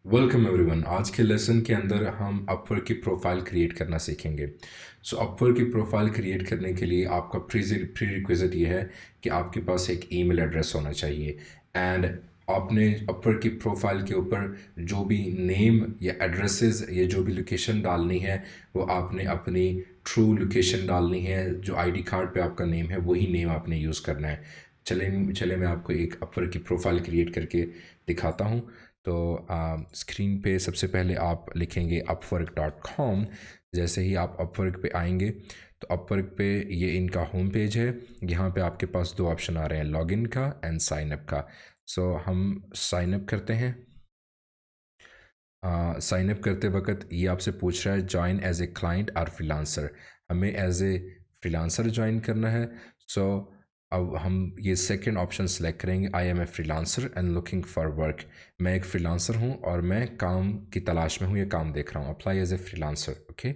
Welcome everyone. आज के lesson के अंदर हम अपवर्क की प्रोफाइल क्रिएट करना सीखेंगे। सो अपवर्क की प्रोफाइल क्रिएट करने के लिए आपका प्री रिक्विजिट ये है कि आपके पास एक ईमेल एड्रेस होना चाहिए एंड आपने अपवर्क की प्रोफाइल के ऊपर जो भी नेम या एड्रेसेस या जो भी लोकेशन डालनी है वो आपने अपनी ट्रू लोकेशन डालनी है। जो आईडी कार्ड पे आपका नेम है वही नेम आपने यूज़ करना है। चले चले मैं आपको एक अपवर्क की प्रोफाइल क्रिएट करके दिखाता हूँ। तो स्क्रीन पे सबसे पहले आप लिखेंगे upwork.com। जैसे ही आप अपवर्क पे आएंगे तो अपवर्क पे ये इनका होम पेज है। यहाँ पे आपके पास दो ऑप्शन आ रहे हैं, लॉगिन का एंड साइन अप का। सो हम साइन अप करते हैं। साइन अप करते वक्त ये आपसे पूछ रहा है ज्वाइन एज ए क्लाइंट और फ्रीलांसर। हमें एज ए फ्रीलांसर ज्वाइन करना है। सो अब हम ये सेकंड ऑप्शन सेलेक्ट करेंगे, I am a freelancer and looking for work. मैं एक फ्रीलांसर हूँ और मैं काम की तलाश में हूँ, ये काम देख रहा हूँ। Apply as a freelancer, okay.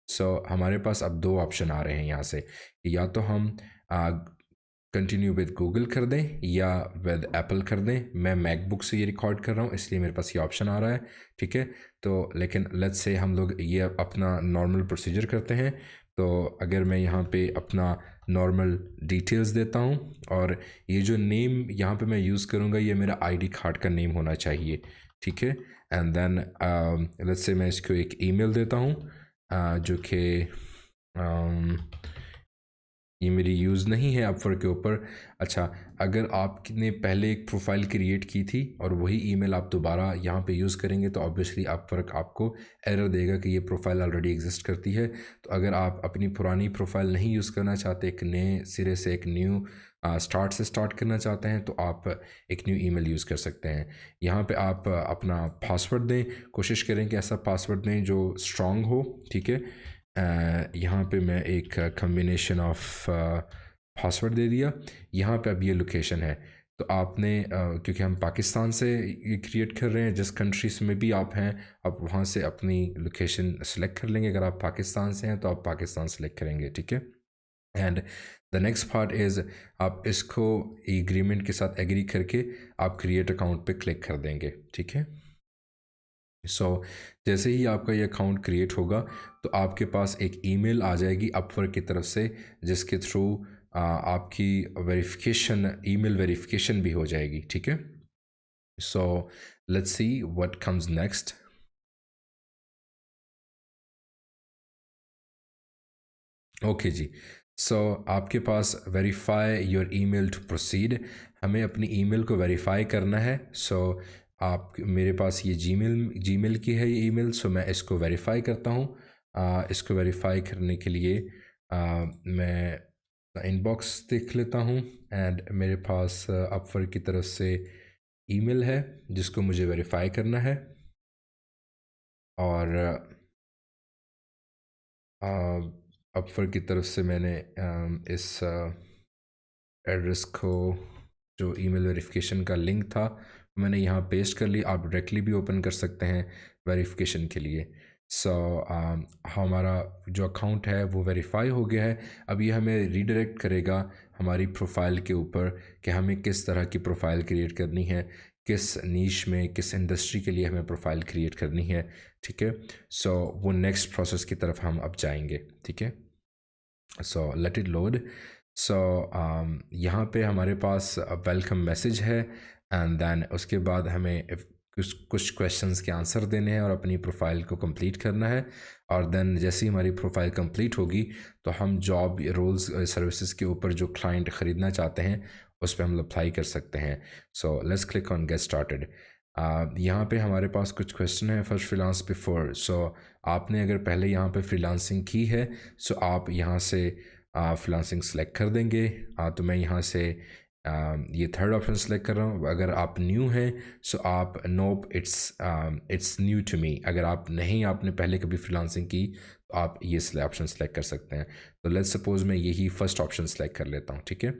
So हमारे पास अब दो ऑप्शन आ रहे हैं यहाँ से, या तो हम कंटिन्यू विद गूगल कर दें या विद एप्पल कर दें। मैं मैकबुक से ये रिकॉर्ड कर रहा हूँ इसलिए मेरे पास ये ऑप्शन आ रहा है, ठीक है। तो लेकिन लेट्स से हम लोग ये अपना नॉर्मल प्रोसीजर करते हैं। तो अगर मैं यहाँ पे अपना नॉर्मल डिटेल्स देता हूँ और ये जो नेम यहाँ पे मैं यूज़ करूँगा ये मेरा आईडी कार्ड का नेम होना चाहिए, ठीक है। एंड देन लेट्स से मैं इसको एक ईमेल देता हूँ जो कि ये मेरी यूज़ नहीं है अपवर्क के ऊपर। अच्छा, अगर आपने पहले एक प्रोफाइल क्रिएट की थी और वही ईमेल आप दोबारा यहाँ पे यूज़ करेंगे तो ऑब्वियसली अपवर्क आपको एरर देगा कि ये प्रोफाइल ऑलरेडी एग्जिस्ट करती है। तो अगर आप अपनी पुरानी प्रोफाइल नहीं यूज़ करना चाहते, एक नए सिरे से एक न्यू स्टार्ट से स्टार्ट करना चाहते हैं, तो आप एक न्यू ईमेल यूज़ कर सकते हैं। यहाँ पे आप अपना पासवर्ड दें, कोशिश करें कि ऐसा पासवर्ड दें जो स्ट्रॉन्ग हो, ठीक है। यहाँ पे मैं एक कम्बिनेशन ऑफ पासवर्ड दे दिया। यहाँ पे अब ये लोकेशन है। तो आपने क्योंकि हम पाकिस्तान से ये क्रिएट कर रहे हैं, जिस कंट्रीज में भी आप हैं आप वहाँ से अपनी लोकेशन सेलेक्ट कर लेंगे। अगर आप पाकिस्तान से हैं तो आप पाकिस्तान सेलेक्ट करेंगे, ठीक है। And the next part is आप इसको एग्रीमेंट के साथ एग्री करके आप क्रिएट अकाउंट पे क्लिक कर देंगे, ठीक है। जैसे ही आपका ये अकाउंट क्रिएट होगा तो आपके पास एक ईमेल आ जाएगी अपवर्क की तरफ से, जिसके थ्रू आपकी वेरिफिकेशन, ईमेल वेरिफिकेशन भी हो जाएगी, ठीक है। So let's see what comes next. Okay जी। आपके पास verify your email to proceed, हमें अपनी ईमेल को वेरीफाई करना है। आप मेरे पास ये जीमेल की है ये ईमेल। मैं इसको वेरीफाई करता हूँ। इसको वेरीफाई करने के लिए मैं इनबॉक्स देख लेता हूँ एंड मेरे पास अपवर्क की तरफ से ईमेल है जिसको मुझे वेरीफाई करना है। और अपवर्क की तरफ से मैंने इस एड्रेस को, जो ईमेल वेरिफिकेशन का लिंक था, मैंने यहाँ पेस्ट कर लिया। आप डायरेक्टली भी ओपन कर सकते हैं वेरिफिकेशन के लिए। हमारा जो अकाउंट है वो वेरीफाई हो गया है। अब ये हमें रीडायरेक्ट करेगा हमारी प्रोफाइल के ऊपर कि हमें किस तरह की प्रोफाइल क्रिएट करनी है, किस नीश में, किस इंडस्ट्री के लिए हमें प्रोफाइल क्रिएट करनी है, ठीक है। वो नेक्स्ट प्रोसेस की तरफ हम अब जाएंगे, ठीक है। Let it load. यहाँ पे हमारे पास वेलकम मैसेज है एंड देन उसके बाद हमें कुछ क्वेश्चंस के आंसर देने हैं और अपनी प्रोफाइल को कंप्लीट करना है। और देन जैसे ही हमारी प्रोफाइल कंप्लीट होगी तो हम जॉब रोल्स सर्विसेज के ऊपर जो क्लाइंट ख़रीदना चाहते हैं उस पर हम अप्लाई कर सकते हैं। Let's click on get started. यहाँ पे हमारे पास कुछ क्वेश्चन है। First freelance before. आपने अगर पहले यहाँ पे फ्रीलांसिंग की है आप यहाँ से फ्रीलांसिंग सेलेक्ट कर देंगे। तो मैं यहाँ से ये थर्ड ऑप्शन सेलेक्ट कर रहा हूँ। अगर आप न्यू हैं आप नोप इट्स न्यू टू मी। अगर आप नहीं, आपने पहले कभी फ्रीलांसिंग की तो आप ये ऑप्शन सेलेक्ट कर सकते हैं। तो लेट्स सपोज मैं यही फर्स्ट ऑप्शन सेलेक्ट कर लेता हूँ, ठीक है।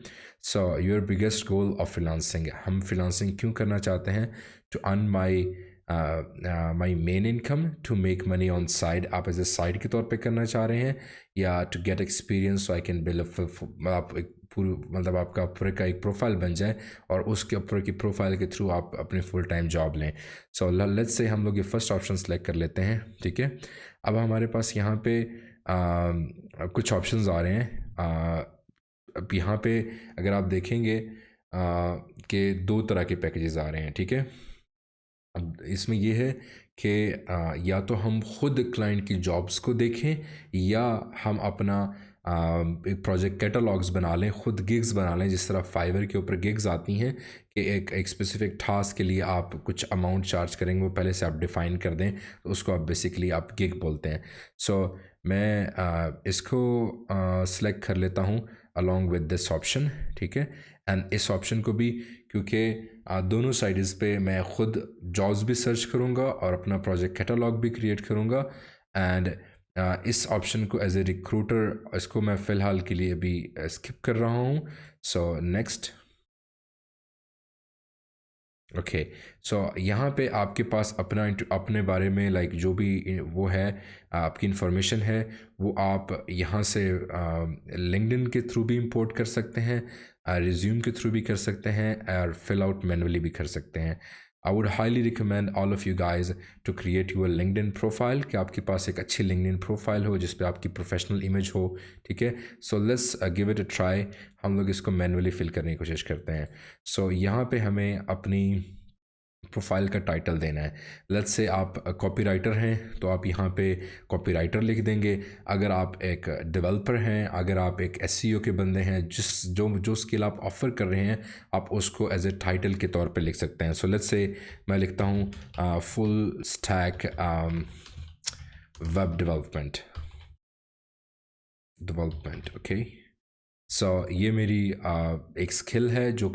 Your biggest goal of freelancing, हम फ्रीलांसिंग क्यों करना चाहते हैं? To earn my my main income to make money on side, आप एज ए साइड के तौर पे करना चाह रहे हैं, या to get experience so I can build आप एक पूरी मतलब आपका अपवर्क का एक प्रोफाइल बन जाए और उसके अपवर्क की प्रोफाइल के थ्रू आप अपने फुल टाइम जॉब लें। सो लेट्स से हम लोग ये फर्स्ट ऑप्शन सेलेक्ट कर लेते हैं, ठीक है। अब हमारे पास यहाँ पे कुछ ऑप्शंस आ रहे हैं। अब यहाँ पे अगर आप देखेंगे कि 2 तरह के पैकेजेस आ रहे हैं, ठीक है। अब इसमें ये है कि या तो हम खुद क्लाइंट की जॉब्स को देखें, या हम अपना एक प्रोजेक्ट कैटलॉग्स बना लें, खुद गिग्स बना लें, जिस तरह फाइवर के ऊपर गिग्स आती हैं कि एक स्पेसिफिक टास्क के लिए आप कुछ अमाउंट चार्ज करेंगे, वो पहले से आप डिफ़ाइन कर दें, तो उसको आप बेसिकली आप गिग बोलते हैं। सो मैं इसको सिलेक्ट कर लेता हूँ अलॉन्ग विद दिस ऑप्शन, ठीक है। एंड इस ऑप्शन को भी, क्योंकि दोनों साइड्स पे मैं खुद जॉब्स भी सर्च करूँगा और अपना प्रोजेक्ट कैटलॉग भी क्रिएट करूँगा। एंड इस ऑप्शन को एज ए रिक्रूटर इसको मैं फ़िलहाल के लिए अभी स्किप कर रहा हूँ। So next, okay. सो यहाँ पे आपके पास अपने बारे में लाइक जो भी वो है आपकी इन्फॉर्मेशन है, वो आप यहाँ से लिंक्डइन के थ्रू भी इंपोर्ट कर सकते हैं, रिज्यूम के थ्रू भी कर सकते हैं, और फिल आउट मैनुअली भी कर सकते हैं। I would highly recommend all of you guys to create your LinkedIn profile, कि आपके पास एक अच्छी लिंक्डइन प्रोफाइल हो जिस पे आपकी प्रोफेशनल इमेज हो, ठीक है। So let's give it a try. हम लोग इसको मैनुअली फिल करने की कोशिश करते हैं। सो यहाँ पे हमें अपनी प्रोफाइल का टाइटल देना है। लेट्स से आप कॉपीराइटर हैं तो आप यहाँ पे कॉपीराइटर लिख देंगे। अगर आप एक डेवलपर हैं, अगर आप एक एसईओ के बंदे हैं, जो स्किल आप ऑफ़र कर रहे हैं, आप उसको एज ए टाइटल के तौर पे लिख सकते हैं। सो लेट्स से मैं लिखता हूँ full stack web development, okay. So ये मेरी एक स्किल है जो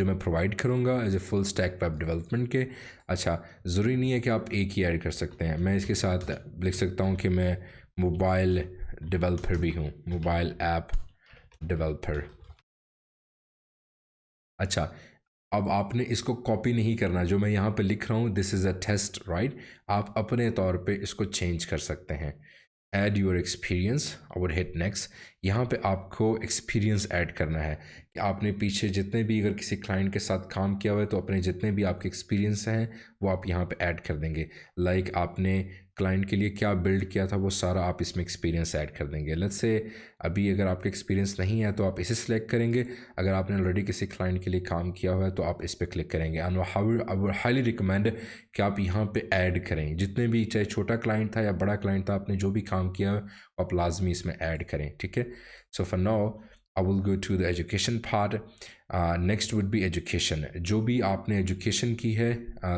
मैं प्रोवाइड करूँगा as a full stack web development के। अच्छा, ज़रूरी नहीं है कि आप एक ही ऐड कर सकते हैं, मैं इसके साथ लिख सकता हूँ कि मैं मोबाइल डेवलपर भी हूँ, मोबाइल ऐप डेवलपर। अच्छा, अब आपने इसको कॉपी नहीं करना, जो मैं यहाँ पे लिख रहा हूँ this is a test, right. आप अपने तौर पे इसको चेंज कर सकते हैं। Add your experience, I would hit next. यहाँ पे आपको एक्सपीरियंस ऐड करना है कि आपने पीछे जितने भी अगर किसी क्लाइंट के साथ काम किया हुआ है तो अपने जितने भी आपके एक्सपीरियंस हैं वो आप यहाँ पे ऐड कर देंगे। लाइक आपने क्लाइंट के लिए क्या बिल्ड किया था वो सारा आप इसमें एक्सपीरियंस ऐड कर देंगे। लेट्स से अभी अगर आपका एक्सपीरियंस नहीं है तो आप इसे सिलेक्ट करेंगे, अगर आपने ऑलरेडी किसी क्लाइंट के लिए काम किया हुआ है तो आप इस पर क्लिक करेंगे। And I would highly recommend कि आप यहाँ पे ऐड करें, जितने भी, चाहे छोटा क्लाइंट था या बड़ा क्लाइंट था, आपने जो भी काम किया है आप लाजमी इसमें ऐड करें, ठीक है। So for now I will go to the education part. Next would be education, जो भी आपने एजुकेशन की है,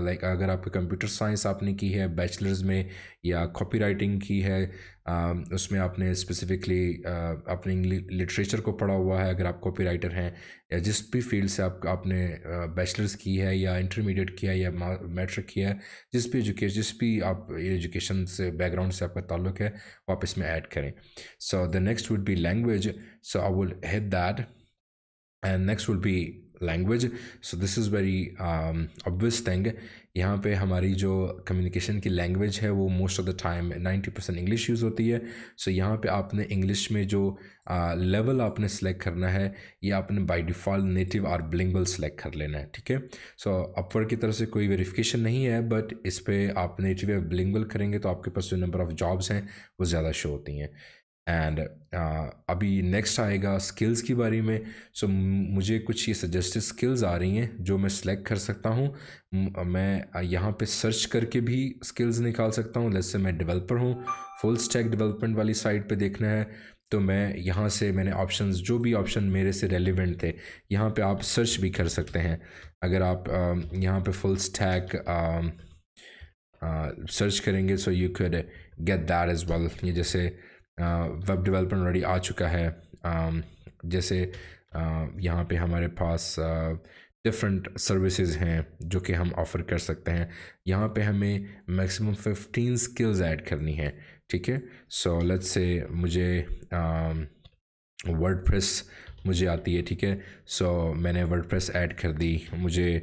लाइक अगर आपके कंप्यूटर साइंस आपने की है बैचलर्स में, या कॉपी राइटिंग की है, उसमें आपने स्पेसिफिकली अपने लिटरेचर को पढ़ा हुआ है, अगर आप कॉपी राइटर हैं, या जिस भी फील्ड से आपने बैचलर्स की है या इंटरमीडिएट किया है या मैट्रिक किया है, जिस भी आप एजुकेशन से बैकग्राउंड से आपका ताल्लुक है वो आप इसमें ऐड करें। So the next would B language, so I will hit that, and next will be language. So this is very obvious thing। यहाँ पे हमारी जो कम्युनिकेशन की लैंग्वेज है वो most of the time 90% English use होती है। सो यहाँ पे आपने इंग्लिश में जो लेवल आपने सेलेक्ट करना है ये आपने बाय डिफ़ॉल्ट नेटिव और बिलिंगुअल सेलेक्ट कर लेना है, ठीक है। सो अपवर्क की तरफ से कोई वेरिफिकेशन नहीं है, बट इस पर आप नेटिव या बिलिंगुअल करेंगे तो आपके पास जो नंबर ऑफ़ जॉब्स हैं वो ज़्यादा शो होती हैं। एंड अभी नेक्स्ट आएगा स्किल्स की बारी में। सो मुझे कुछ ये सजेस्टेड स्किल्स आ रही हैं जो मैं सिलेक्ट कर सकता हूँ। मैं यहाँ पे सर्च करके भी स्किल्स निकाल सकता हूँ। जैसे मैं डेवलपर हूँ, फुल स्टैक डेवलपमेंट वाली साइट पे देखना है तो मैं यहाँ से मैंने ऑप्शंस, जो भी ऑप्शन मेरे से रेलिवेंट थे यहाँ पे आप सर्च भी कर सकते हैं। अगर आप यहाँ पे फुल स्टैक सर्च करेंगे so you can get that as well. ये जैसे वेब डेवलपमेंट ऑलरेडी आ चुका है, जैसे यहाँ पे हमारे पास डिफरेंट सर्विसेज हैं जो कि हम ऑफ़र कर सकते हैं। यहाँ पे हमें मैक्सिमम 15 स्किल्स ऐड करनी है, ठीक है। सो लेट्स से मुझे वर्डप्रेस मुझे आती है, ठीक है। सो मैंने वर्डप्रेस ऐड कर दी, मुझे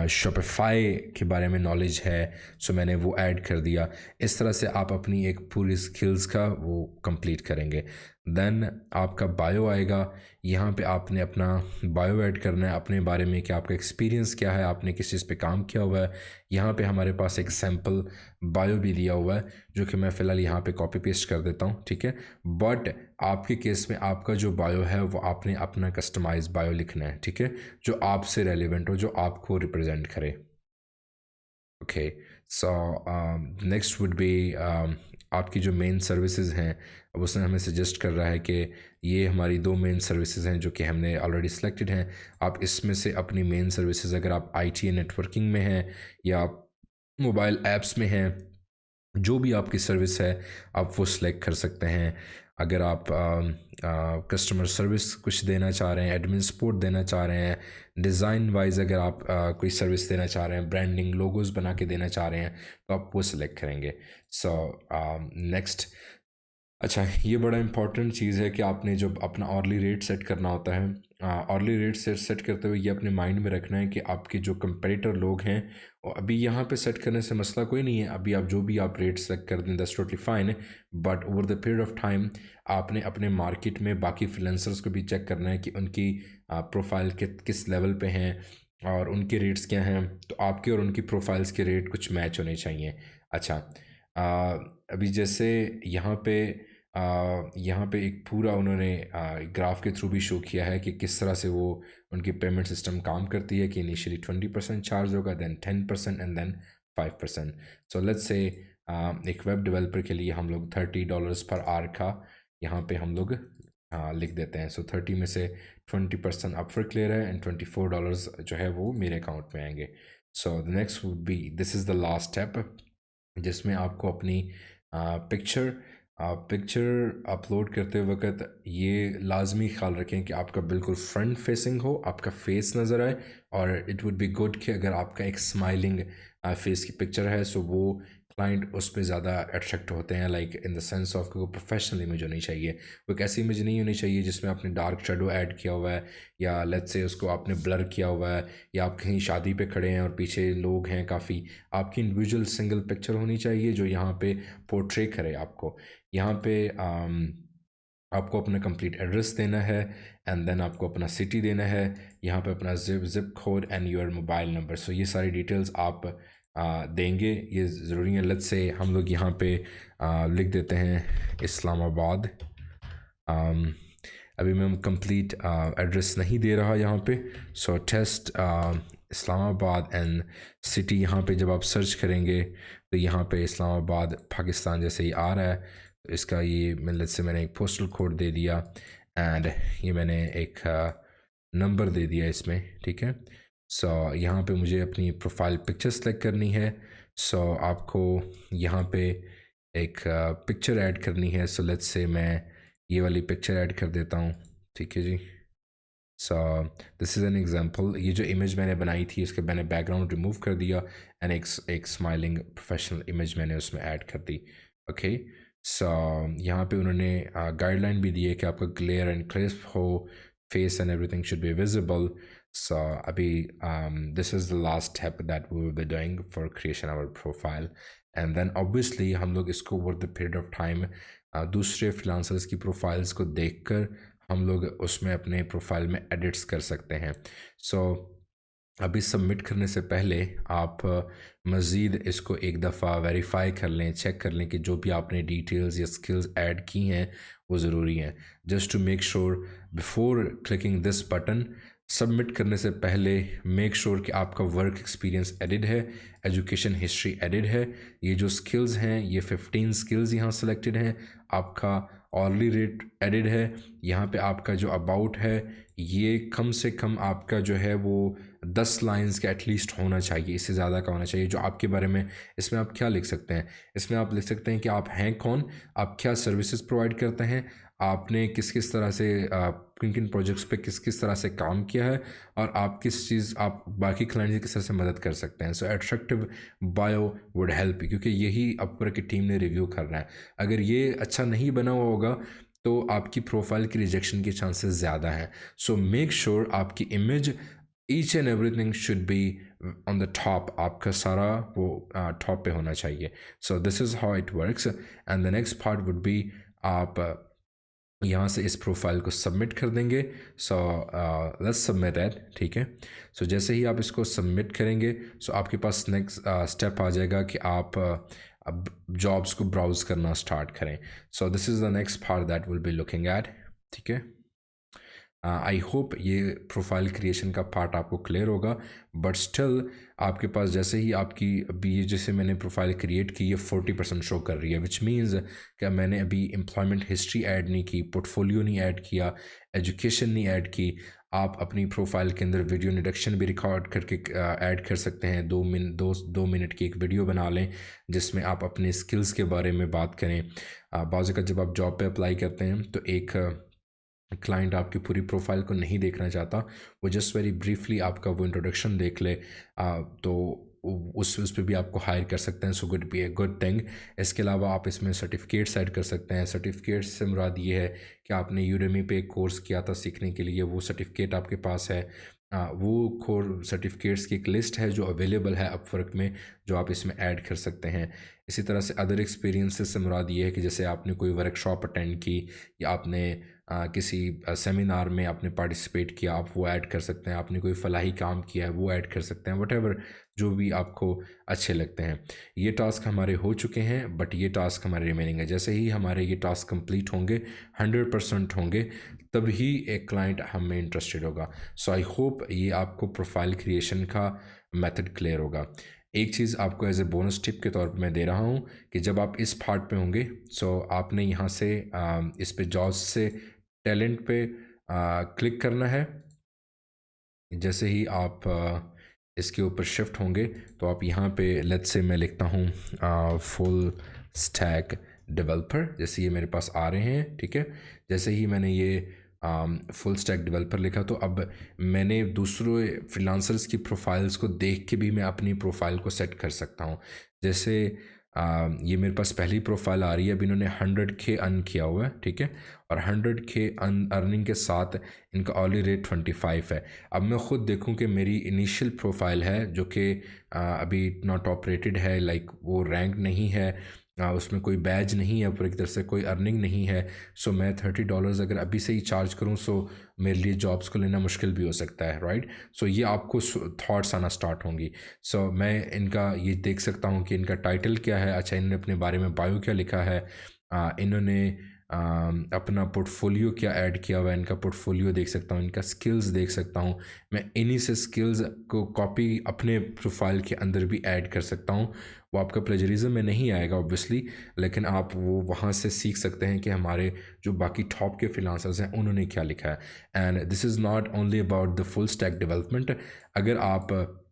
शॉपिफाई के बारे में नॉलेज है, सो मैंने वो ऐड कर दिया। इस तरह से आप अपनी एक पूरी स्किल्स का वो कंप्लीट करेंगे। देन आपका बायो आएगा, यहाँ पे आपने अपना बायो ऐड करना है अपने बारे में कि आपका एक्सपीरियंस क्या है, आपने किस चीज़ पे काम किया हुआ है। यहाँ पे हमारे पास एक सैम्पल बायो भी दिया हुआ है जो कि मैं फ़िलहाल यहाँ पे कॉपी पेस्ट कर देता हूँ, ठीक है। बट आपके केस में आपका जो बायो है वो आपने अपना कस्टमाइज बायो लिखना है, ठीक है, जो आपसे रेलिवेंट हो, जो आपको रिप्रेजेंट करे। Okay, so next would B आपकी जो मेन सर्विसेज हैं, अब उसने हमें सजेस्ट कर रहा है कि ये हमारी 2 मेन सर्विसेज हैं जो कि हमने ऑलरेडी सिलेक्टेड हैं। आप इसमें से अपनी मेन सर्विसेज, अगर आप आईटी नेटवर्किंग में हैं या आप मोबाइल ऐप्स में हैं, जो भी आपकी सर्विस है आप वो सिलेक्ट कर सकते हैं। अगर आप कस्टमर सर्विस कुछ देना चाह रहे हैं, एडमिन सपोर्ट देना चाह रहे हैं, डिज़ाइन वाइज अगर आप कोई सर्विस देना चाह रहे हैं, ब्रांडिंग लोगोज बना के देना चाह रहे हैं, तो आप वो सिलेक्ट करेंगे। सो नेक्स्ट, अच्छा, ये बड़ा इंपॉर्टेंट चीज़ है कि आपने जब अपना ऑर्ली रेट सेट करना होता है, ऑर्ली रेट सेट करते हुए ये अपने माइंड में रखना है कि आपके जो कंपेटिटर लोग हैं, और अभी यहाँ पे सेट करने से मसला कोई नहीं है, अभी आप जो भी आप रेट सेलेक्ट कर दें that's totally fine. But over the period of time आपने अपने मार्केट में बाकी फ्रीलांसर्स को भी चेक करना है कि उनकी प्रोफाइल के किस लेवल पे हैं और उनके रेट्स क्या हैं, तो आपके और उनकी प्रोफाइल्स के रेट कुछ मैच होने चाहिए। अच्छा, अभी जैसे यहाँ पे एक पूरा उन्होंने ग्राफ के थ्रू भी शो किया है कि किस तरह से वो उनकी पेमेंट सिस्टम काम करती है, कि इनिशियली 20% चार्ज होगा, then 10% and then 5%। So let's say एक वेब डेवलपर के लिए हम लोग $30 पर आवर का यहाँ पे हम लोग लिख देते हैं। सो 30 में से 20% अपवर्क ले रहा है एंड $24 जो है वो मेरे अकाउंट में आएंगे। So the next would B, this is the last step, जिसमें आपको अपनी पिक्चर अपलोड करते वक्त ये लाजमी ख्याल रखें कि आपका बिल्कुल फ्रंट फेसिंग हो, आपका फेस नज़र आए, और इट वुड बी गुड कि अगर आपका एक स्माइलिंग फेस की पिक्चर है, सो वो क्लाइंट उस पर ज़्यादा अट्रैक्ट होते हैं, like in the sense of कि वो प्रोफेशनल इमेज होनी चाहिए। वो एक ऐसी इमेज नहीं होनी चाहिए जिसमें आपने डार्क शेडो ऐड किया हुआ है, या लेट्स से उसको आपने ब्लर किया हुआ है, या आप कहीं शादी पे खड़े हैं और पीछे लोग हैं काफ़ी। आपकी इंडिविजुअल सिंगल पिक्चर होनी चाहिए जो यहाँ पे पोर्ट्रे करे आपको। यहाँ पे आपको अपना कंप्लीट एड्रेस देना है, एंड देन आपको अपना सिटी देना है, यहाँ पे अपना zip code and your mobile number. So ये सारी डिटेल्स आप देंगे, ये ज़रूरी है। लेट्स से हम लोग यहाँ पे लिख देते हैं इस्लामाबाद। अभी मैं कंप्लीट एड्रेस नहीं दे रहा यहाँ पे। सो टेस्ट इस्लामाबाद एंड सिटी, यहाँ पे जब आप सर्च करेंगे तो यहाँ पे इस्लामाबाद पाकिस्तान जैसे ही आ रहा है, तो इसका ये मैंने एक पोस्टल कोड दे दिया, एंड ये मैंने एक नंबर दे दिया इसमें, ठीक है। सो यहाँ पे मुझे अपनी प्रोफाइल पिक्चर सेलेक्ट करनी है। सो आपको यहाँ पे एक पिक्चर ऐड करनी है। सो लेट्स से मैं ये वाली पिक्चर ऐड कर देता हूँ, ठीक है जी। So this is an example. ये जो इमेज मैंने बनाई थी उसके मैंने बैकग्राउंड रिमूव कर दिया, एंड एक स्माइलिंग प्रोफेशनल इमेज मैंने उसमें ऐड कर दी। ओके, सो यहाँ पे उन्होंने गाइडलाइन भी दी है कि आपका क्लियर एंड क्रिस्प हो, face and everything should be visible. So अभी this is the last step that we will be doing for creation our profile, and then obviously हम लोग इसको over the period of time दूसरे freelancers की profiles को देखकर हम लोग उसमें अपने प्रोफाइल में एडिट्स कर सकते हैं। सो अभी सबमिट करने से पहले आप मज़ीद इसको एक दफ़ा वेरीफाई कर लें, चेक कर लें कि जो भी आपने डिटेल्स या स्किल्स ऐड की हैं वो ज़रूरी हैं। Just to make sure before clicking this button, submit करने से पहले मेक श्योर कि आपका वर्क एक्सपीरियंस एडिड है, एजुकेशन हिस्ट्री एडिड है, ये जो स्किल्स हैं ये 15 स्किल्स यहाँ सेलेक्टेड हैं, आपका ऑर्ली रेट एडिड है, यहाँ पे आपका जो अबाउट है ये कम से कम आपका जो है वो 10 लाइंस का एटलीस्ट होना चाहिए, इससे ज़्यादा का होना चाहिए। जो आपके बारे में, इसमें आप क्या लिख सकते हैं, इसमें आप लिख सकते हैं कि आप हैं कौन, आप क्या सर्विसेज प्रोवाइड करते हैं, आपने किस किस तरह से किन किन प्रोजेक्ट्स पे किस किस तरह से काम किया है, और आप किस चीज़ आप बाकी क्लाइंट की किस तरह से मदद कर सकते हैं। सो एट्रैक्टिव बायो वुड हेल्प, क्योंकि यही अपवर्क की टीम ने रिव्यू करना है। अगर ये अच्छा नहीं बना हुआ होगा तो आपकी प्रोफाइल की रिजेक्शन के चांसेस ज़्यादा हैं. सो मेक श्योर आपकी image each and everything should be on the top. आपका सारा वो टॉप पे होना चाहिए. सो this is how it works. And the next part would be आप यहाँ से इस प्रोफाइल को सबमिट कर देंगे. So let's submit it. ठीक है. सो जैसे ही आप इसको सबमिट करेंगे सो आपके पास नेक्स्ट स्टेप आ जाएगा कि आप अब जॉब्स को ब्राउज़ करना स्टार्ट करें. सो this is the next part that will be looking at. ठीक है. आई होप ये प्रोफाइल क्रिएशन का पार्ट आपको क्लियर होगा. बट स्टिल आपके पास जैसे ही आपकी अभी ये जैसे मैंने प्रोफाइल क्रिएट की, ये 40% शो कर रही है, विच मीन्स कि मैंने अभी एम्प्लॉयमेंट हिस्ट्री ऐड नहीं की, पोर्टफोलियो नहीं ऐड किया, एजुकेशन नहीं ऐड की. आप अपनी प्रोफाइल के अंदर वीडियो इंट्रोडक्शन भी रिकॉर्ड करके ऐड कर सकते हैं. 2 मिनट की एक वीडियो बना लें जिसमें आप अपने स्किल्स के बारे में बात करें. बाज़ का जब आप जॉब पे अप्लाई करते हैं तो एक क्लाइंट आपकी पूरी प्रोफाइल को नहीं देखना चाहता, वो जस्ट वेरी ब्रीफली आपका वो इंट्रोडक्शन देख ले तो उस पे भी आपको हायर कर सकते हैं. So good be a good thing. इसके अलावा आप इसमें सर्टिफिकेट्स ऐड कर सकते हैं. सर्टिफिकेट्स से मुराद ये है कि आपने यूडेमी पे एक कोर्स किया था सीखने के लिए, वो सर्टिफिकेट आपके पास है. वो सर्टिफिकेट्स की एक लिस्ट है जो अवेलेबल है अपवर्क में, जो आप इसमें ऐड कर सकते हैं. इसी तरह से अदर एक्सपीरियंसेस से मुराद ये है कि जैसे आपने कोई वर्कशॉप अटेंड की या आपने किसी सेमिनार में आपने पार्टिसिपेट किया, आप वो ऐड कर सकते हैं. आपने कोई फलाही काम किया है वो ऐड कर सकते हैं. वटेवर जो भी आपको अच्छे लगते हैं. ये टास्क हमारे हो चुके हैं बट ये टास्क हमारे रिमेनिंग है. जैसे ही हमारे ये टास्क कंप्लीट होंगे, 100% होंगे, तभी एक क्लाइंट हम में इंटरेस्टेड होगा. सो आई होप ये आपको प्रोफाइल क्रिएशन का मेथड क्लियर होगा. एक चीज़ आपको एज ए बोनस टिप के तौर पे मैं दे रहा हूँ कि जब आप इस पार्ट पे होंगे सो आपने यहाँ से इस पे जॉब्स से टैलेंट पे क्लिक करना है. जैसे ही आप इसके ऊपर शिफ्ट होंगे तो आप यहाँ पे लेट्स से मैं लिखता हूँ फुल स्टैक डेवलपर. जैसे ये मेरे पास आ रहे हैं. ठीक है. जैसे ही मैंने ये फुल स्टैक डेवलपर लिखा तो अब मैंने दूसरे फ्रीलांसर्स की प्रोफाइल्स को देख के भी मैं अपनी प्रोफाइल को सेट कर सकता हूँ. जैसे ये मेरे पास पहली प्रोफाइल आ रही है. अभी इन्होंने 100K अर्न किया हुआ है. ठीक है. और 100K अर्निंग के साथ इनका ऑली रेट 25 है. अब मैं ख़ुद देखूं कि मेरी इनिशियल प्रोफाइल है जो कि अभी नॉट ऑपरेटेड है, लाइक वो रैंक नहीं है, उसमें कोई बैज नहीं है, ऊपर एक तरह से कोई अर्निंग नहीं है. सो मैं $30 अगर अभी से ही चार्ज करूं सो मेरे लिए जॉब्स को लेना मुश्किल भी हो सकता है. राइट. सो ये आपको थॉट्स आना स्टार्ट होंगी. सो मैं इनका ये देख सकता हूं कि इनका टाइटल क्या है. अच्छा, इन्होंने अपने बारे में बायो क्या लिखा है, इन्होंने अपना पोर्टफोलियो क्या ऐड किया हुआ है, इनका पोर्टफोलियो देख सकता हूँ, इनका स्किल्स देख सकता हूँ. मैं इन्हीं से स्किल्स को कॉपी अपने प्रोफाइल के अंदर भी ऐड कर सकता हूँ. वो आपका प्लेजरिज्म में नहीं आएगा ऑब्वियसली, लेकिन आप वो वहाँ से सीख सकते हैं कि हमारे जो बाकी टॉप के फ्रीलांसर्स हैं उन्होंने क्या लिखा है. And this is not only about the full stack development. अगर आप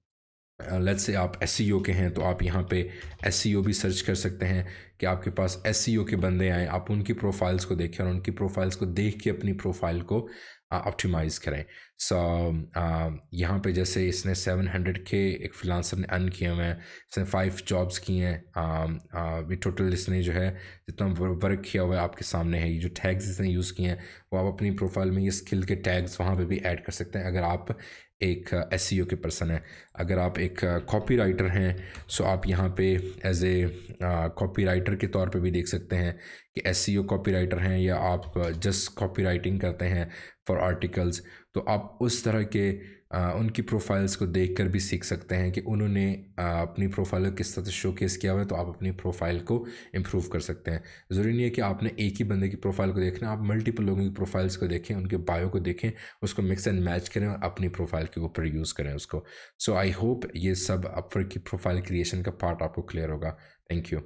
लेट्स से आप SEO के हैं तो आप यहाँ पे SEO भी सर्च कर सकते हैं कि आपके पास SEO के बंदे आएँ, आप उनकी प्रोफाइल्स को देखें और उनकी प्रोफाइल्स को देख के अपनी प्रोफाइल को ऑप्टिमाइज़ करें. सो यहाँ पे जैसे इसने 700K एक फ्रीलांसर ने अर्न किए हुए हैं, इसने 5 जॉब्स की हैं. ये टोटल इसने जो है जितना वर्क किया हुआ है आपके सामने है. ये जो टैग्स इसने यूज़ किए हैं वो आप अपनी प्रोफाइल में ये स्किल के टैग्स वहाँ पे भी ऐड कर सकते हैं अगर आप एक SEO के पर्सन है. अगर आप एक कॉपी राइटर हैं सो आप यहाँ पे एज ए कॉपी राइटर के तौर पे भी देख सकते हैं कि SEO कॉपी राइटर हैं या आप जस्ट कॉपी राइटिंग करते हैं फॉर आर्टिकल्स. तो आप उस तरह के उनकी प्रोफाइल्स को देखकर भी सीख सकते हैं कि उन्होंने अपनी प्रोफाइल को किस तरह से शोकेस किया हुआ है, तो आप अपनी प्रोफाइल को इम्प्रूव कर सकते हैं. ज़रूरी नहीं है कि आपने एक ही बंदे की प्रोफाइल को देखना, आप मल्टीपल लोगों की प्रोफाइल्स को देखें, उनके बायो को देखें, उसको मिक्स एंड मैच करें और अपनी प्रोफाइल के ऊपर यूज़ करें उसको. सो आई होप ये सब अपवर्क की प्रोफाइल क्रिएशन का पार्ट आपको क्लियर होगा. Thank you.